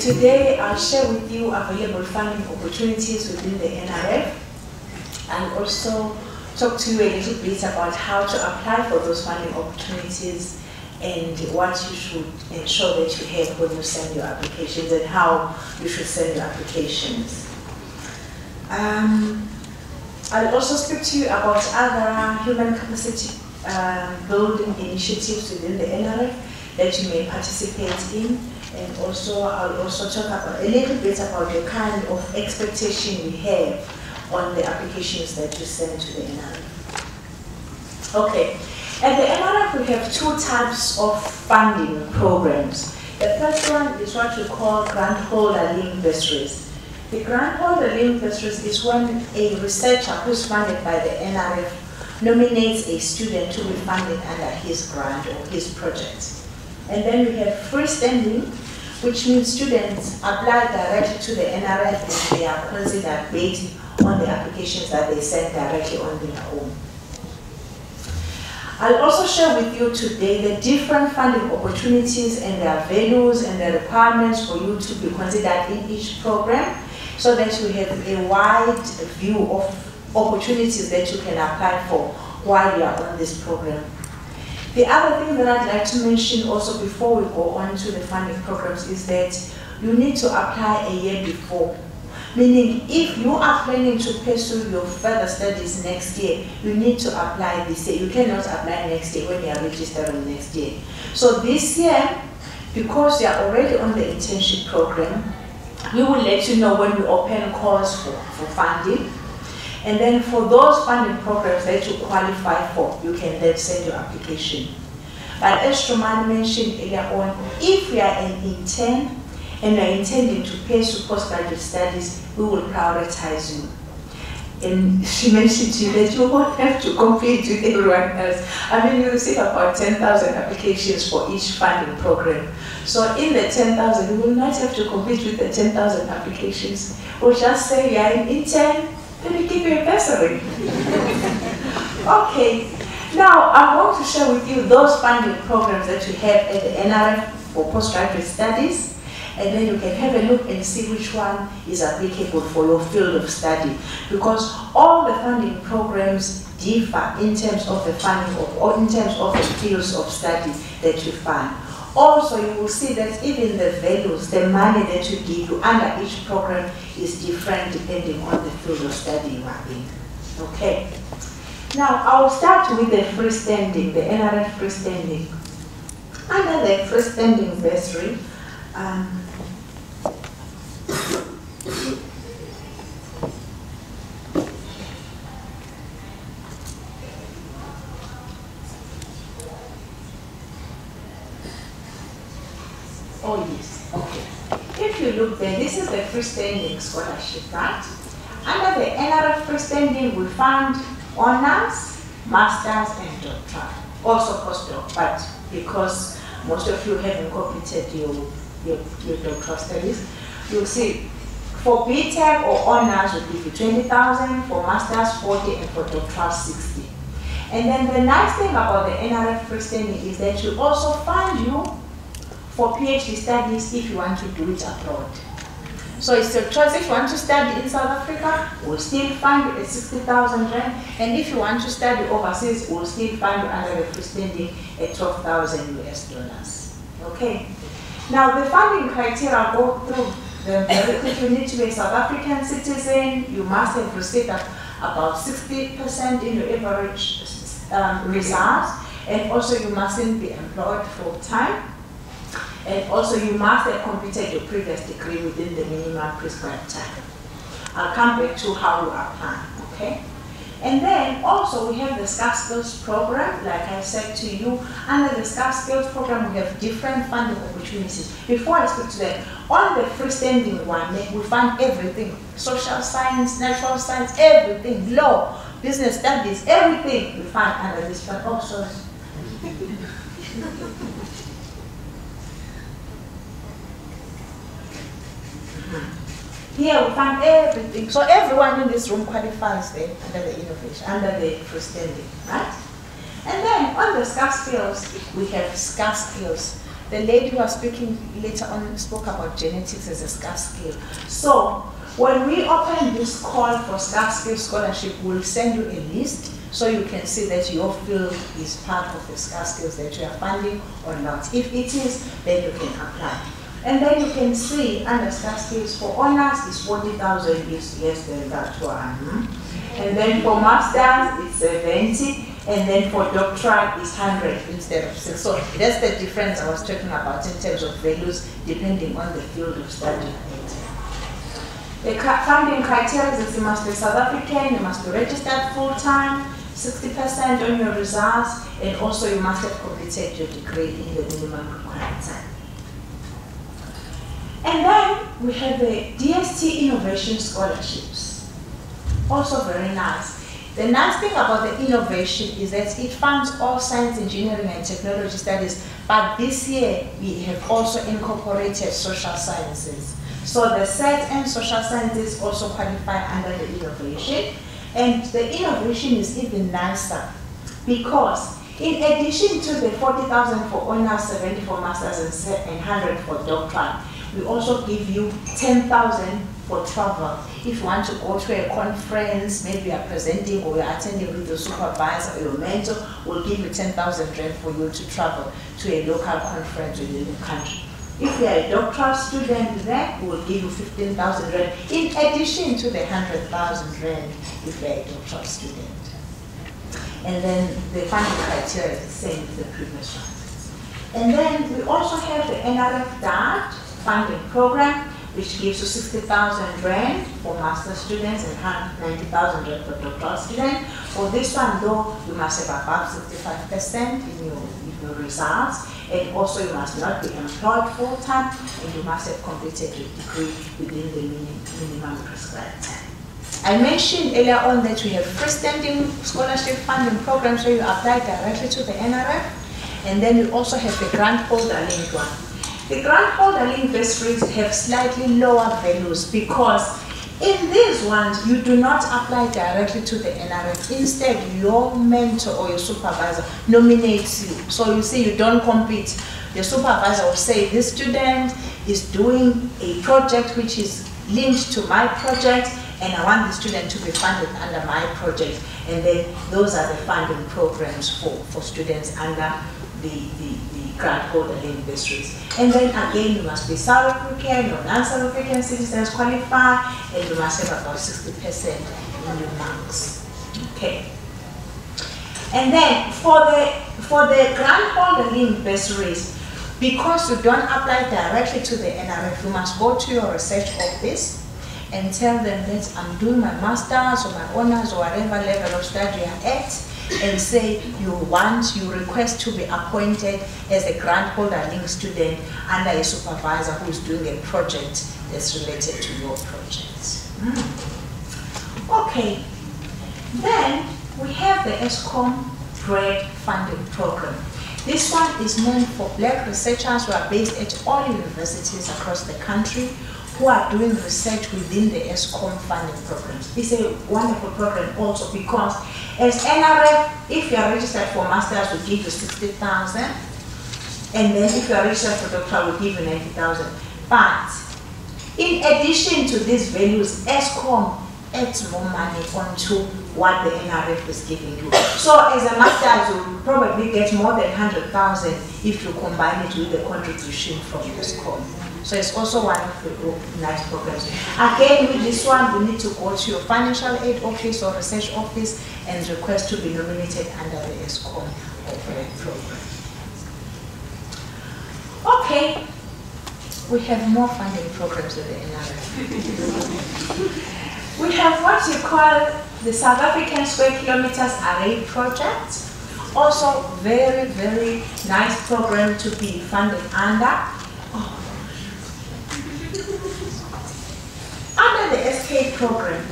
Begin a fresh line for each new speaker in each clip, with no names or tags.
Today I'll share with you available funding opportunities within the NRF and also talk to you a little bit about how to apply for those funding opportunities and what you should ensure that you have when you send your applications and how you should send your applications. I'll also speak to you about other human capacity building initiatives within the NRF that you may participate in, and also I'll also talk about a little bit about the kind of expectation we have on the applications that you send to the NRF. Okay, at the NRF we have two types of funding programs. The first one is what we call grant holder linked bursaries. The grant holder linked bursaries is when a researcher who's funded by the NRF nominates a student to be funded under his grant or his project. And then we have freestanding, which means students apply directly to the NRF and they are considered based on the applications that they send directly on their own. I'll also share with you today the different funding opportunities and their values and the requirements for you to be considered in each program, so that you have a wide view of opportunities that you can apply for while you are on this program. The other thing that I'd like to mention also before we go on to the funding programs is that you need to apply a year before. Meaning, if you are planning to pursue your further studies next year, you need to apply this year. You cannot apply next year when you are registering next year. So this year, because you are already on the internship program, we will let you know when we open calls for funding. And then for those funding programs that you qualify for, you can then send your application. But as Stromani mentioned earlier on, if you are an intern and you are intending to pursue postgraduate studies, we will prioritize you. And she mentioned to you that you won't have to compete with everyone else. I mean, you receive about 10,000 applications for each funding program. So in the 10,000, you will not have to compete with the 10,000 applications. We'll just say you are an intern, then we give you a bursary. Okay, now I want to share with you those funding programs that you have at the NRF for postgraduate studies, and then you can have a look and see which one is applicable for your field of study, because all the funding programs differ in terms of the funding or in terms of the fields of study that you fund. Also, you will see that even the values, the money that you give you under each program is different depending on the field of study you are in. Okay. Now, I'll start with the freestanding, the NRF freestanding. Under the freestanding bursary, oh yes, okay. If you look there, this is the freestanding scholarship, right? Under the NRF freestanding, we fund honors, masters, and doctoral. Also postdoc, but because most of you haven't completed your doctoral studies, you'll see for BTech or honors will give you 20,000, for masters 40, and for doctoral 60. And then the nice thing about the NRF freestanding is that you also fund you for PhD studies if you want to do it abroad. So it's a choice. If you want to study in South Africa, we'll still fund you at 60,000 rand. And if you want to study overseas, we'll still fund you under the freestanding at 12,000 US dollars. Okay. Now the funding criteria go through them very quickly. You need to be a South African citizen. You must have received about 60% in your average results. And also you mustn't be employed full time. And also you must have completed your previous degree within the minimum prescribed time. I'll come back to how you apply, okay? And then also we have the SCAF Skills program. Like I said to you, under the SCAF Skills program, we have different funding opportunities. Before I speak to them, on the freestanding one, we fund everything. Social science, natural science, everything. Law, business studies, everything we fund under this fund. Oh, sorry. Here we find everything. So everyone in this room qualifies there under the innovation, under the freestanding, right? And then on the SCAF skills, we have SCAF skills. the lady who was speaking later on spoke about genetics as a scarce skill. So when we open this call for scarce skill scholarship, we'll send you a list so you can see that your field is part of the scarce skills that you are funding or not. If it is, then you can apply. And then you can see under scarce skills for honors is 40,000 is less than that one. And then for masters it's 70. And then for doctorate is 100 instead of 6. So that's the difference I was talking about in terms of values depending on the field of study. The funding criteria is you must be South African, you must be registered full-time, 60% on your results, and also you must have completed your degree in the minimum required time. And then we have the DST Innovation Scholarships. Also very nice. The nice thing about the innovation is that it funds all science, engineering, and technology studies, but this year we have also incorporated social sciences. So the SET and social sciences also qualify under the innovation, and the innovation is even nicer because in addition to the 40,000 for honors, 70 for masters, and 100 for doctorate, we also give you 10,000 for travel. If you want to go to a conference, maybe you are presenting or you are attending with your supervisor or your mentor, we'll give you 10,000 rand for you to travel to a local conference within the country. If you are a doctoral student, then we'll give you 15,000 rand in addition to the 100,000 rand if you are a doctoral student. And then the funding criteria is the same as the previous one. And then we also have the NRF DART funding program, which gives you 60,000 rand for master students and 90,000 rand for doctoral students. For this one, though, you must have above 65% in your results, and also you must not be employed full-time, and you must have completed your degree within the minimum prescribed time. I mentioned earlier on that we have freestanding scholarship funding programs where you apply directly to the NRF, and then we also have the grant holder linked one. The grant holder link bursaries have slightly lower values because in these ones you do not apply directly to the NRF. Instead, your mentor or your supervisor nominates you. So you see, you don't compete. Your supervisor will say, this student is doing a project which is linked to my project, and I want the student to be funded under my project. And then those are the funding programs for students under the grant holder link bursaries. And then again, you must be South African or non-South African citizens qualify, and you must have about 60% in your marks. Okay. And then for the grant holder link bursaries, because you don't apply directly to the NRF, you must go to your research office and tell them that I'm doing my master's or my honors or whatever level of study you're at, and say you request to be appointed as a grant holder link student under a supervisor who is doing a project that's related to your project. Okay, then we have the ESCOM grant funding program. This one is meant for black researchers who are based at all universities across the country who are doing research within the ESCOM funding programs. It's a wonderful program also because as NRF, if you are registered for masters, we give you 60,000, and then if you are registered for doctoral, we give you 90,000. But in addition to these values, ESCOM adds more money onto what the NRF is giving you. So as a master's, you will probably get more than 100,000 if you combine it with the contribution from ESCOM. So it's also one of the nice programs. Again, with this one, you need to go to your financial aid office or research office and request to be nominated under the ESCOM program. Okay, we have more funding programs with the NRF. We have what you call the South African Square Kilometers Array Project. Also very, very nice program to be funded under. Under the SK program,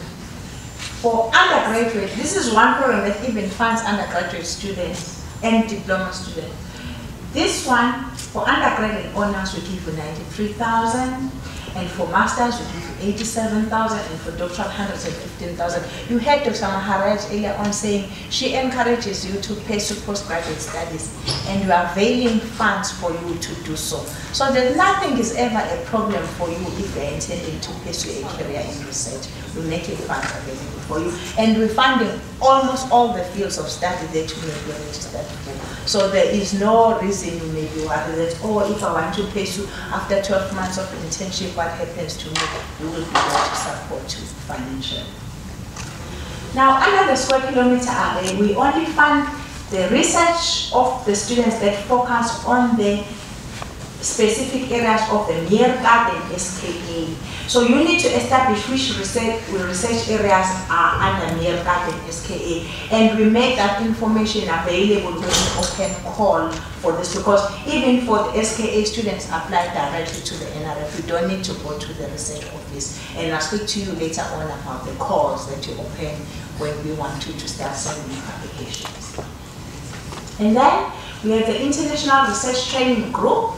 for undergraduate, this is one program that even funds undergraduate students and diploma students. This one, for undergraduate honors, we give you 93,000, and for masters, we give you 87,000 and for doctoral 115,000. You heard Dr. Maharaj earlier on saying she encourages you to pursue postgraduate studies and you are availing funds for you to do so. So that nothing is ever a problem for you if you're intending to pursue a career in research. We're making funds available for you. And we're funding almost all the fields of study that you may be registered for. So there is no reason you may be worried that, oh, if I want to pursue after 12 months of internship, what happens to me? We will be there to support you financially. Now, under the square kilometer array, we only fund the research of the students that focus on the specific areas of the Meerkat and SKA. So you need to establish which research areas are under Meerkat and SKA, and we make that information available when we open call for this, because even for the SKA students apply directly to the NRF. You don't need to go to the research office, and I'll speak to you later on about the calls that you open when we want you to start sending applications. And then we have the International Research Training Group.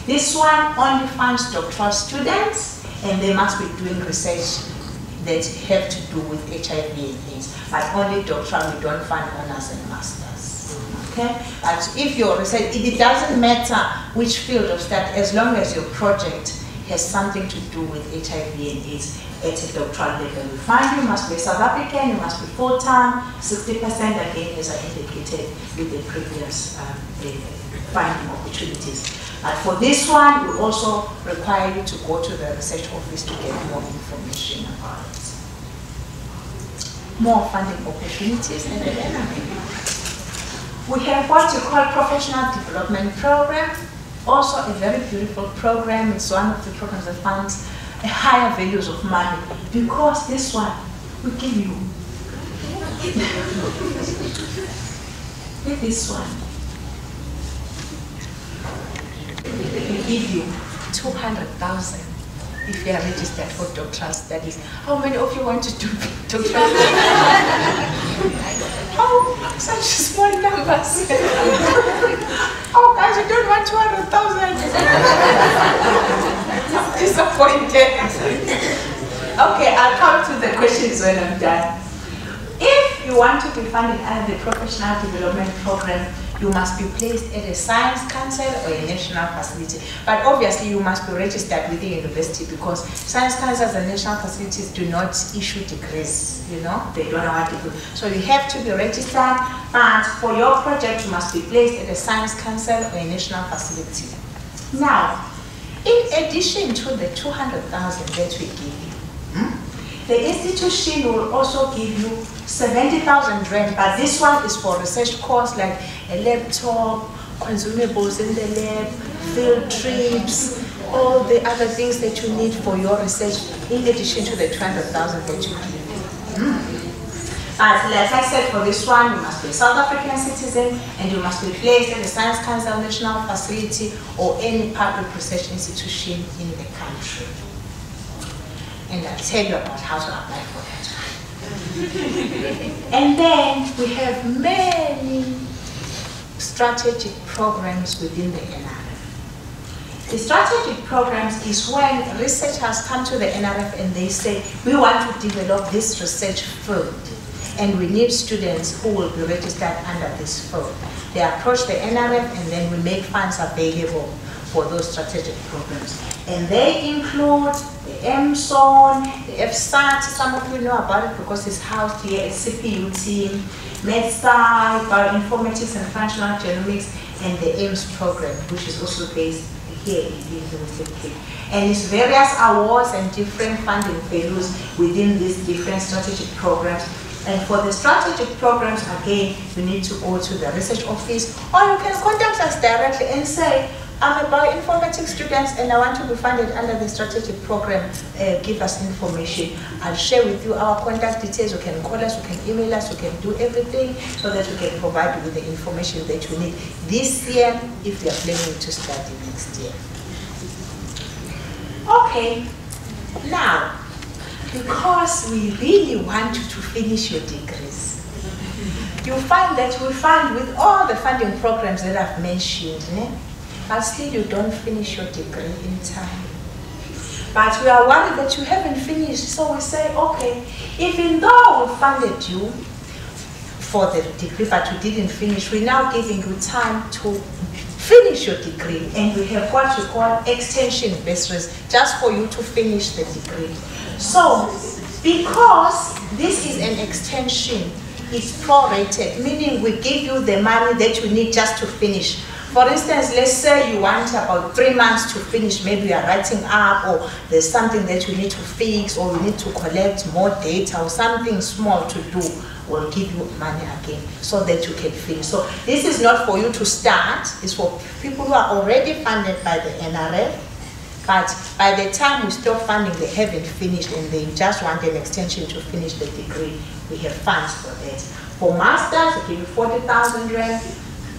This one only funds doctoral students, and they must be doing research that have to do with HIV and AIDS. But only doctoral, we don't fund honors and masters. Okay? But if your research, it doesn't matter which field of study, as long as your project has something to do with HIV and AIDS at a doctoral level. We find you must be South African, you must be full-time, 60% again, as I indicated with the previous finding opportunities. But for this one, we also require you to go to the research office to get more information about it. More funding opportunities in the NRF. We have what you call Professional Development Program. Also a very beautiful program. It's one of the programs that funds a higher values of money, because this one will give you with this one will give you 200,000 if you are registered for doctoral studies. How many of you want to do doctoral studies? Oh, such small numbers. Oh, guys, you don't want 200,000. I'm disappointed. Okay, I'll come to the questions when I'm done. If you want to be funded under the Professional Development Program, you must be placed at a science council or a national facility. But obviously you must be registered with the university, because science councils and national facilities do not issue degrees, you know, they don't know what to do. So you have to be registered, but for your project you must be placed at a science council or a national facility. Now, in addition to the 200,000 that we give you, the institution will also give you 70,000 rand, but this one is for research costs like a laptop, consumables in the lab, field trips, all the other things that you need for your research, in addition to the 200,000 that you give. But like I said, for this one, you must be a South African citizen, and you must be placed in the Science Council National Facility or any public research institution in the country. And I'll tell you about how to apply for that. And then we have many strategic programs within the NRF. The strategic programs is when researchers come to the NRF and they say, we want to develop this research field, and we need students who will be registered under this field. They approach the NRF, and then we make funds available for those strategic programs. And they include the MSON, the FSAT, some of you know about it because it's housed here, a CPU team, MedSci, Bioinformatics and Functional Genomics, and the AIMS program, which is also based here in the University of Cape. And it's various awards and different funding values within these different strategic programs. And for the strategic programs, again, you need to go to the research office, or you can contact us directly and say, I'm a bioinformatics student and I want to be funded under the strategic program. Give us information. I'll share with you our contact details. You can call us, you can email us, you can do everything so that we can provide you with the information that you need this year if you are planning to study next year. Okay, now, because we really want you to finish your degrees, you find that we fund with all the funding programs that I've mentioned, but still you don't finish your degree in time. but we are worried that you haven't finished. So we say, okay, even though we funded you for the degree, but you didn't finish, we're now giving you time to finish your degree, and we have what we call extension bursaries, just for you to finish the degree. So, because this is an extension, it's prorated, meaning we give you the money that you need just to finish. For instance, let's say you want about 3 months to finish, maybe you are writing up, or there's something that you need to fix, or you need to collect more data, or something small to do. We'll give you money again so that you can finish. So this is not for you to start, it's for people who are already funded by the NRF, but by the time we stop funding, they haven't finished and they just want an extension to finish the degree. We have funds for that. For masters, we give you 40,000 rand.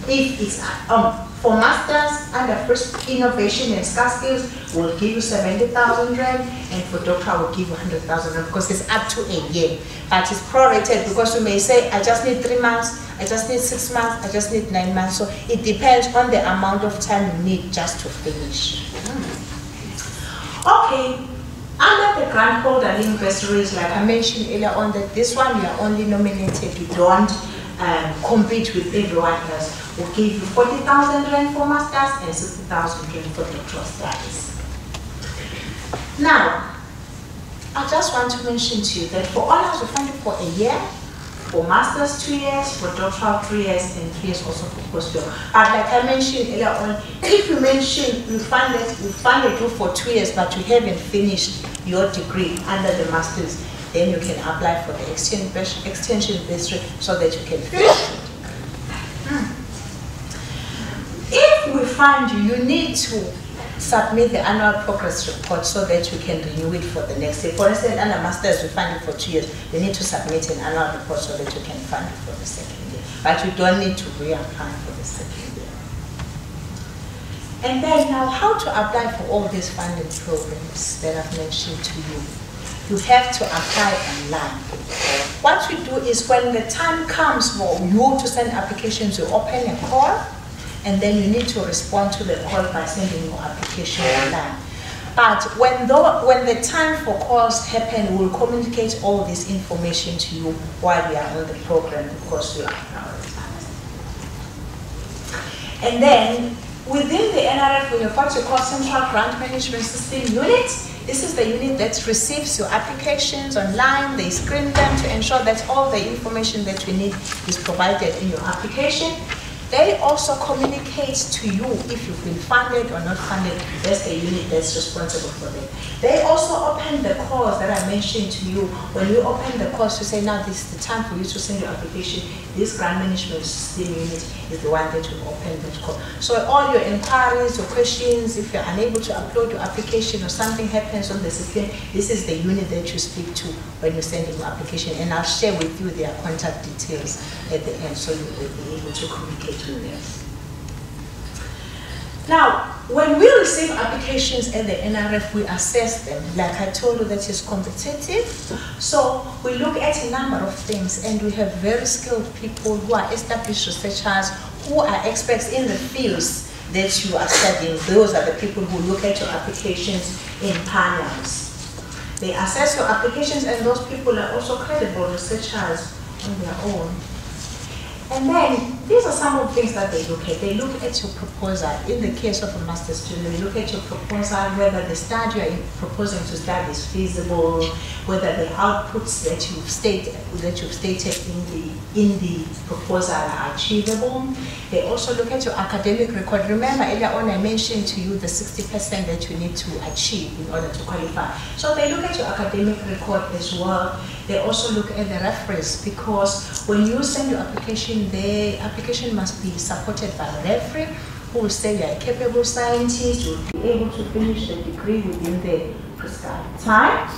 If it's for masters under first innovation and skills, we'll give you 70,000 rand, and for doctoral, we'll give you 100,000 rand, because it's up to a year. But it's prorated, because you may say, I just need 3 months, I just need 6 months, I just need 9 months. So it depends on the amount of time you need just to finish. Okay, under the grant holder link bursaries, like I mentioned earlier on, that this one you are only nominated, you don't compete with everyone else. We'll give you 40,000 rand for masters and 60,000 rand for doctoral studies. Now, I just want to mention to you that for honors we fund it for a year, for masters 2 years, for doctoral 3 years, and 3 years also for postdoc. But like I mentioned earlier on, if you mention we funded you for 2 years, but you haven't finished your degree under the masters, then you can apply for the extension bursary so that you can finish. If we find you, you need to submit the annual progress report so that you can renew it for the next year. For instance, under masters, we fund it for 2 years. You need to submit an annual report so that you can fund it for the second year. But you don't need to reapply for the second year. And then now, how to apply for all these funding programs that I've mentioned to you. You have to apply online. What we do is when the time comes for you to send applications, you open a call, and then you need to respond to the call by sending your application online. But when the time for calls happen, we'll communicate all this information to you while we are on the program, because we are prioritized. And then within the NRF, we have what we call Central Grant Management System Unit. This is the unit that receives your applications online. They screen them to ensure that all the information that we need is provided in your application. They also communicate to you if you've been funded or not funded. That's the unit that's responsible for them. They also open the calls that I mentioned to you. When you open the calls, you say, now this is the time for you to send your application. This grant management system unit is the one that will open that call. So all your inquiries, your questions, if you're unable to upload your application or something happens on the system, this is the unit that you speak to when you're sending your application. And I'll share with you their contact details at the end so you will be able to communicate with them. Now, when we receive applications at the NRF, we assess them. Like I told you, that is competitive. So we look at a number of things, and we have very skilled people who are established researchers, who are experts in the fields that you are studying. Those are the people who look at your applications in panels. They assess your applications, and those people are also credible researchers on their own. And then, these are some of the things that they look at. They look at your proposal. In the case of a master's student, they look at your proposal, whether the study you're proposing to study is feasible, whether the outputs that you've stated in the proposal are achievable. They also look at your academic record. Remember, earlier on I mentioned to you the 60% that you need to achieve in order to qualify. So they look at your academic record as well. They also look at the reference, because when you send your application, the application must be supported by a referee who will say you are a capable scientist, you will be able to finish the degree within the prescribed time.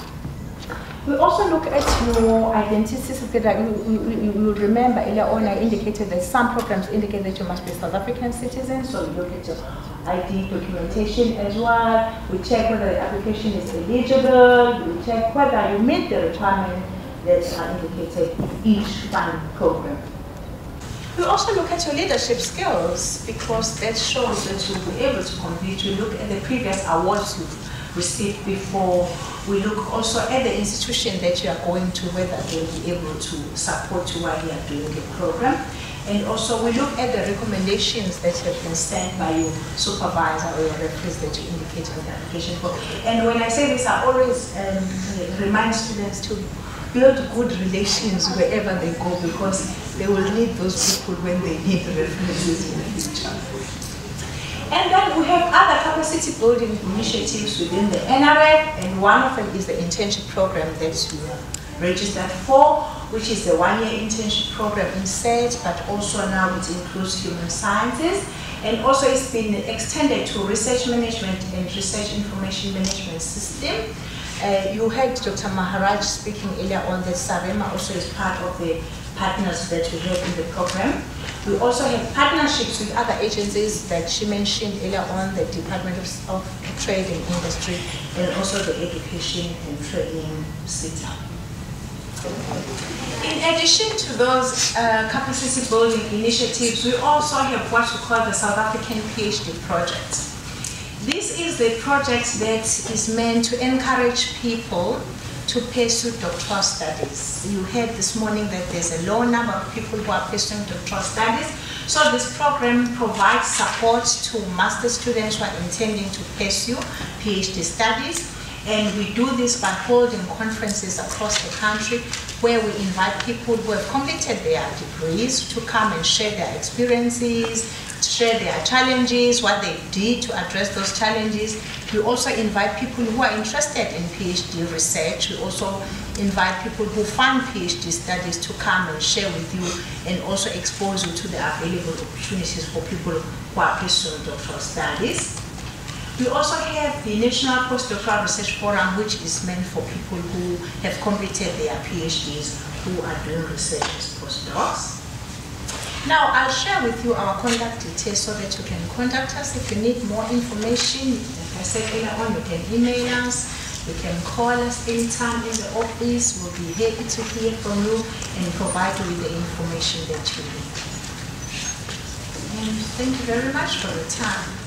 We also look at your identity certificate. You will remember earlier on I indicated that some programs indicate that you must be a South African citizen, so we look at your ID documentation as well. We check whether the application is eligible. We check whether you meet the requirements that are indicated in each funding program. We also look at your leadership skills, because that shows that you'll be able to compete. We look at the previous awards you've received before. We look also at the institution that you are going to, whether they'll be able to support you while you are doing the program. And also we look at the recommendations that have been sent by your supervisor or your referees that you indicate on the application form. And when I say this, I always remind students to build good relations wherever they go, because they will need those people when they need references in the future. And then we have other capacity building initiatives within the NRF, and one of them is the internship program that you are registered for, which is the one-year internship program in SET, but also now it includes human sciences. And also it's been extended to research management and research information management system. You heard Dr. Maharaj speaking earlier on that Sarema also is part of the partners that we have in the program. We also have partnerships with other agencies that she mentioned earlier on, the Department of Trade and Industry, and also the Education and Training Center. In addition to those capacity building initiatives, we also have what we call the South African PhD project. This is the project that is meant to encourage people to pursue doctoral studies. You heard this morning that there's a low number of people who are pursuing doctoral studies. So this program provides support to master students who are intending to pursue PhD studies. And we do this by holding conferences across the country where we invite people who have completed their degrees to come and share their experiences, share their challenges, what they did to address those challenges. We also invite people who are interested in PhD research. We also invite people who fund PhD studies to come and share with you and also expose you to the available opportunities for people who are pursuing doctoral studies. We also have the National Postdoctoral Research Forum, which is meant for people who have completed their PhDs, who are doing research as postdocs. Now, I'll share with you our contact details so that you can contact us if you need more information. Like I said earlier on, you can email us, you can call us anytime in the office. We'll be happy to hear from you and provide you with the information that you need. And thank you very much for your time.